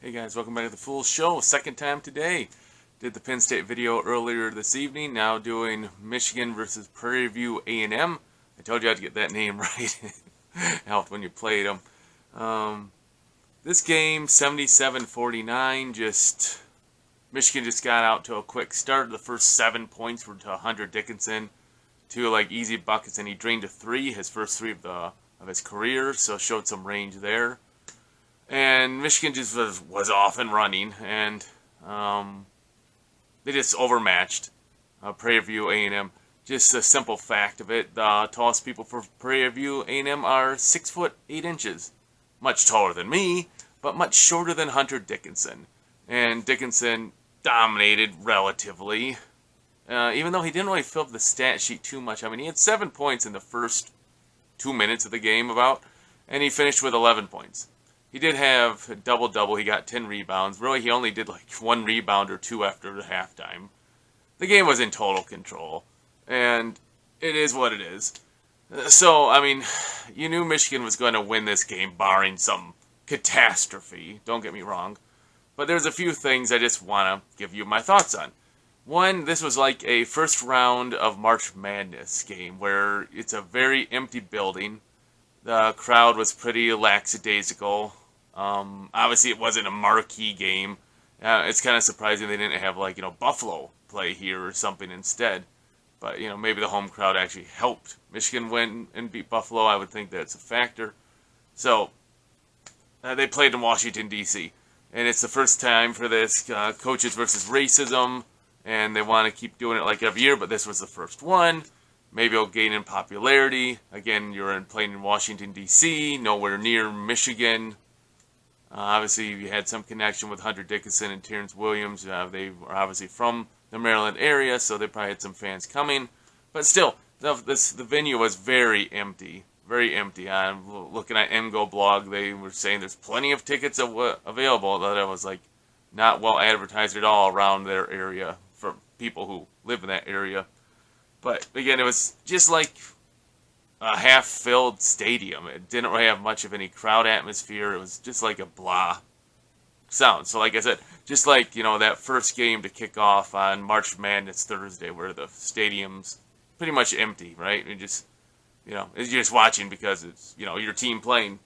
Hey guys, welcome back to the full show. Second time today. Did the Penn State video earlier this evening. Now doing Michigan versus Prairie View A&M. I told you I had to get that name right. Helped when you played them. This game, 77-49. Michigan just got out to a quick start. The first 7 points were to Hunter Dickinson. Two easy buckets, and he drained a three, his first three of his career. So showed some range there. And Michigan just was off and running, and they just overmatched Prairie View A&M. Just a simple fact of it, the tallest people for Prairie View A&M are 6 foot 8 inches. Much taller than me, but much shorter than Hunter Dickinson. And Dickinson dominated relatively, even though he didn't really fill up the stat sheet too much. I mean, he had 7 points in the first 2 minutes of the game and he finished with 11 points. He did have a double-double. He got 10 rebounds. Really, he only did 1 rebound or 2 after the halftime. The game was in total control, and it is what it is. So, I mean, you knew Michigan was going to win this game, barring some catastrophe. Don't get me wrong. But there's a few things I just want to give you my thoughts on. One, this was like a first round of March Madness game, where it's a very empty building. The crowd was pretty lackadaisical. Obviously, it wasn't a marquee game. It's kind of surprising they didn't have, Buffalo play here or something instead. But, maybe the home crowd actually helped Michigan win and beat Buffalo. I would think that's a factor. So, they played in Washington, D.C. And it's the first time for this coaches versus racism. And they want to keep doing it like every year, but this was the first one. Maybe it'll gain in popularity. Again, you're playing in Washington, D.C., nowhere near Michigan. Obviously, you had some connection with Hunter Dickinson and Terrence Williams. They were obviously from the Maryland area, so they probably had some fans coming. But still, the venue was very empty. Very empty. I'm looking at MGO blog. They were saying there's plenty of tickets available. That was not well advertised at all around their area for people who live in that area. But, again, it was just like a half-filled stadium. It didn't really have much of any crowd atmosphere. It was just like a blah sound. So, like I said, just like, that first game to kick off on March Madness Thursday where the stadium's pretty much empty, right? And you're just watching because it's, your team playing.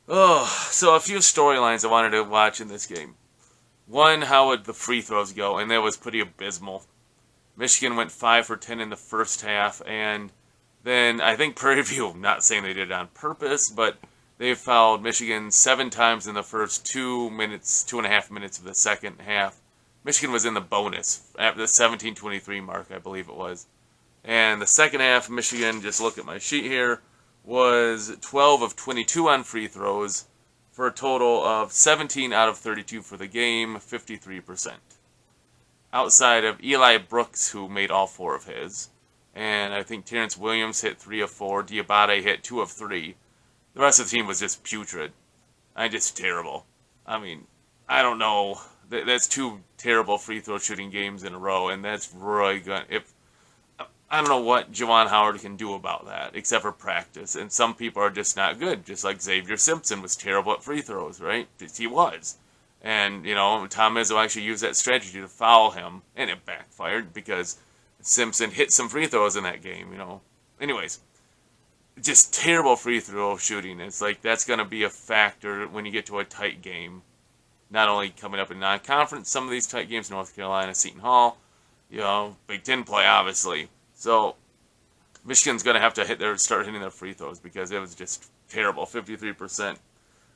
Oh, so a few storylines I wanted to watch in this game. One, how would the free throws go? And that was pretty abysmal. Michigan went 5 for 10 in the first half, and then I think Prairie View, I'm not saying they did it on purpose, but they fouled Michigan 7 times in the first 2.5 minutes of the second half. Michigan was in the bonus at the 17:23 mark, I believe it was. And the second half, Michigan, just look at my sheet here, was 12 of 22 on free throws for a total of 17 out of 32 for the game, 53%. Outside of Eli Brooks, who made all 4 of his. And I think Terrence Williams hit 3 of 4. Diabate hit 2 of 3. The rest of the team was just putrid. Just terrible. I mean, I don't know. That's 2 terrible free throw shooting games in a row. And that's really good. I don't know what Juwan Howard can do about that, except for practice. And some people are just not good. Just like Xavier Simpson was terrible at free throws, right? He was. And, Tom Izzo actually used that strategy to foul him, and it backfired because Simpson hit some free throws in that game, Anyways, just terrible free throw shooting. It's that's going to be a factor when you get to a tight game. Not only coming up in non-conference, some of these tight games, North Carolina, Seton Hall, Big Ten play, obviously. So, Michigan's going to have to start hitting their free throws because it was just terrible, 53%.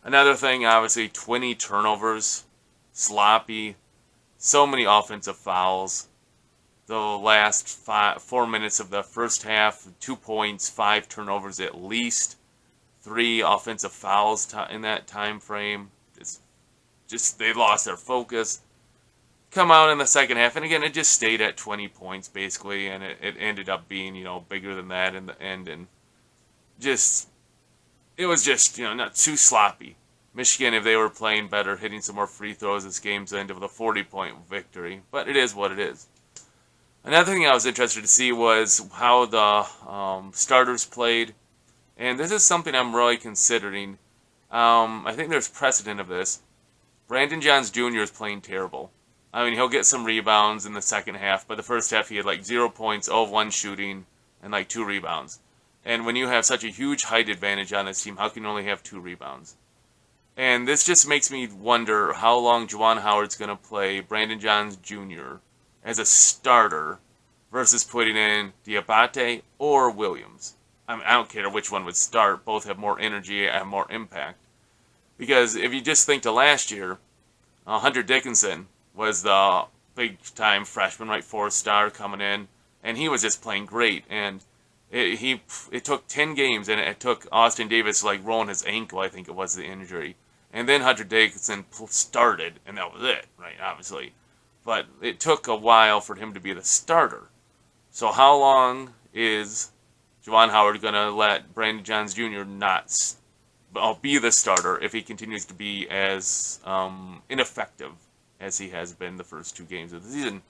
Another thing, obviously, 20 turnovers, sloppy, so many offensive fouls. The last 4 minutes of the first half, 2 points, 5 turnovers at least, 3 offensive fouls in that time frame. Just they lost their focus. Come out in the second half, and again, it just stayed at 20 points basically, and it ended up being bigger than that in the end, and it was just, not too sloppy. Michigan, if they were playing better, hitting some more free throws, this game's end with a 40-point victory. But it is what it is. Another thing I was interested to see was how the starters played. And this is something I'm really considering. I think there's precedent of this. Brandon Johns Jr. is playing terrible. I mean, he'll get some rebounds in the second half, but the first half he had like 0 points, 0 of 1 shooting, and like 2 rebounds. And when you have such a huge height advantage on this team, how can you only have 2 rebounds? And this just makes me wonder how long Juwan Howard's going to play Brandon Johns Jr. as a starter versus putting in Diabate or Williams. I mean, I don't care which one would start. Both have more energy and more impact. Because if you just think to last year, Hunter Dickinson was the big-time freshman, right, 4-star coming in, and he was just playing great. And it took 10 games, and it took Austin Davis like rolling his ankle, I think it was the injury. And then Hunter Dickinson started, and that was it, right, obviously. But it took a while for him to be the starter. So how long is Juwan Howard going to let Brandon Johns Jr. not be the starter if he continues to be as ineffective as he has been the first 2 games of the season?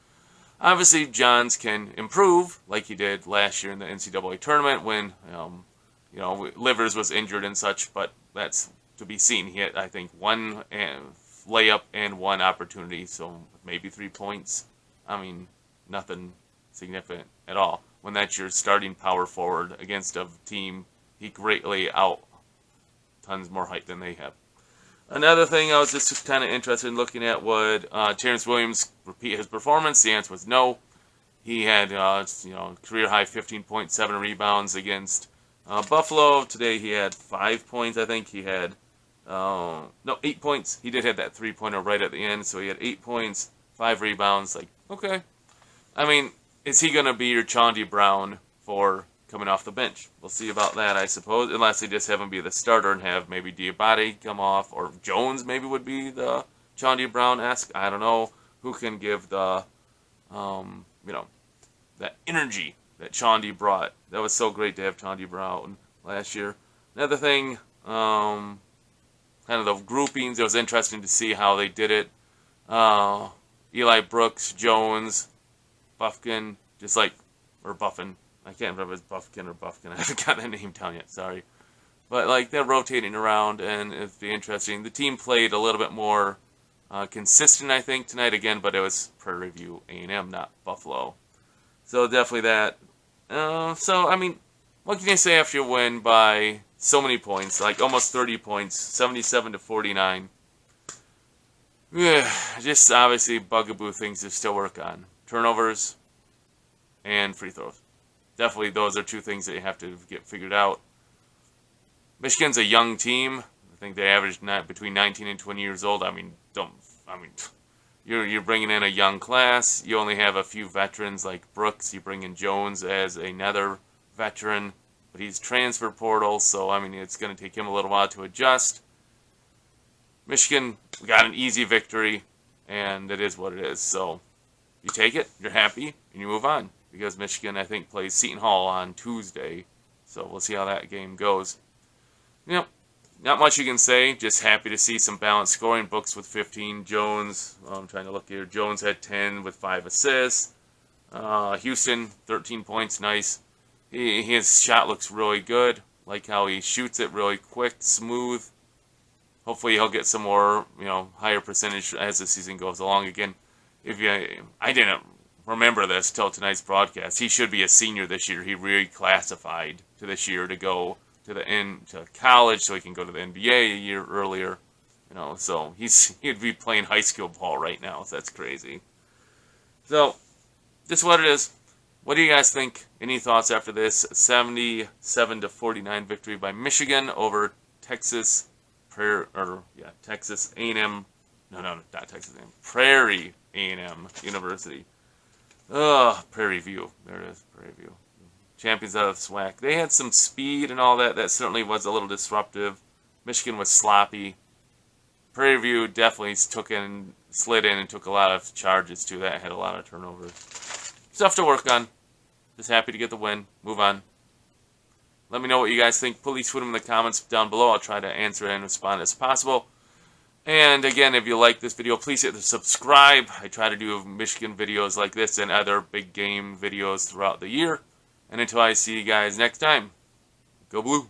Obviously, Johns can improve like he did last year in the NCAA tournament when Livers was injured and such, but that's to be seen. He had, I think, 1 layup and 1 opportunity, so maybe 3 points. I mean, nothing significant at all. When that's your starting power forward against a team, he greatly out tons more height than they have. Another thing I was just kind of interested in looking at, would Terrence Williams repeat his performance? The answer was no. He had career high 15.7 rebounds against Buffalo. Today he had 5 points. I think he had 8 points. He did have that 3-pointer right at the end, so he had 8 points, 5 rebounds. Like, okay. I mean, is he going to be your Chauncey Brown for coming off the bench? We'll see about that, I suppose, unless they just have him be the starter and have maybe Diabate come off, or Jones maybe would be the Chauncey Brown-esque. I don't know who can give the, that energy that Chauncey brought. That was so great to have Chauncey Brown last year. Another thing, kind of the groupings, it was interesting to see how they did it. Eli Brooks, Jones, Buffkin, or Buffin. I can't remember if it's Buffkin or Buffkin. I haven't got that name down yet, sorry. But, they're rotating around, and it'd be interesting. The team played a little bit more consistent, I think, tonight again, but it was Prairie View A&M, not Buffalo. So, definitely that. I mean, what can you say after you win by so many points, like almost 30 points, 77-49? Yeah, just obviously bugaboo things to still work on. Turnovers and free throws. Definitely those are 2 things that you have to get figured out. Michigan's a young team. I think they average between 19 and 20 years old. You're bringing in a young class. You only have a few veterans like Brooks. You bring in Jones as another veteran, but he's transfer portal, so it's going to take him a little while to adjust. Michigan got an easy victory, and it is what it is. So you take it, you're happy, and you move on. Because Michigan, I think, plays Seton Hall on Tuesday. So we'll see how that game goes. Not much you can say. Just happy to see some balanced scoring. Brooks with 15. Jones, I'm trying to look here. Jones had 10 with 5 assists. Houston, 13 points. Nice. His shot looks really good. Like how he shoots it really quick, smooth. Hopefully he'll get some more, higher percentage as the season goes along. Again, I didn't remember this till tonight's broadcast. He should be a senior this year. He reclassified to this year to go to college so he can go to the NBA a year earlier. So he'd be playing high school ball right now. So that's crazy. So this is what it is. What do you guys think? Any thoughts after this 77-49 victory by Michigan over Texas Texas A&M? No, not Texas A&M. Prairie A&M University. Prairie View. There it is, Prairie View. Champions out of the SWAC. They had some speed and all that. That certainly was a little disruptive. Michigan was sloppy. Prairie View definitely slid in and took a lot of charges too. That had a lot of turnovers. Stuff to work on. Just happy to get the win. Move on. Let me know what you guys think. Please put them in the comments down below. I'll try to answer and respond as possible. And again, if you like this video, please hit the subscribe. I try to do Michigan videos like this and other big game videos throughout the year. And until I see you guys next time, go Blue.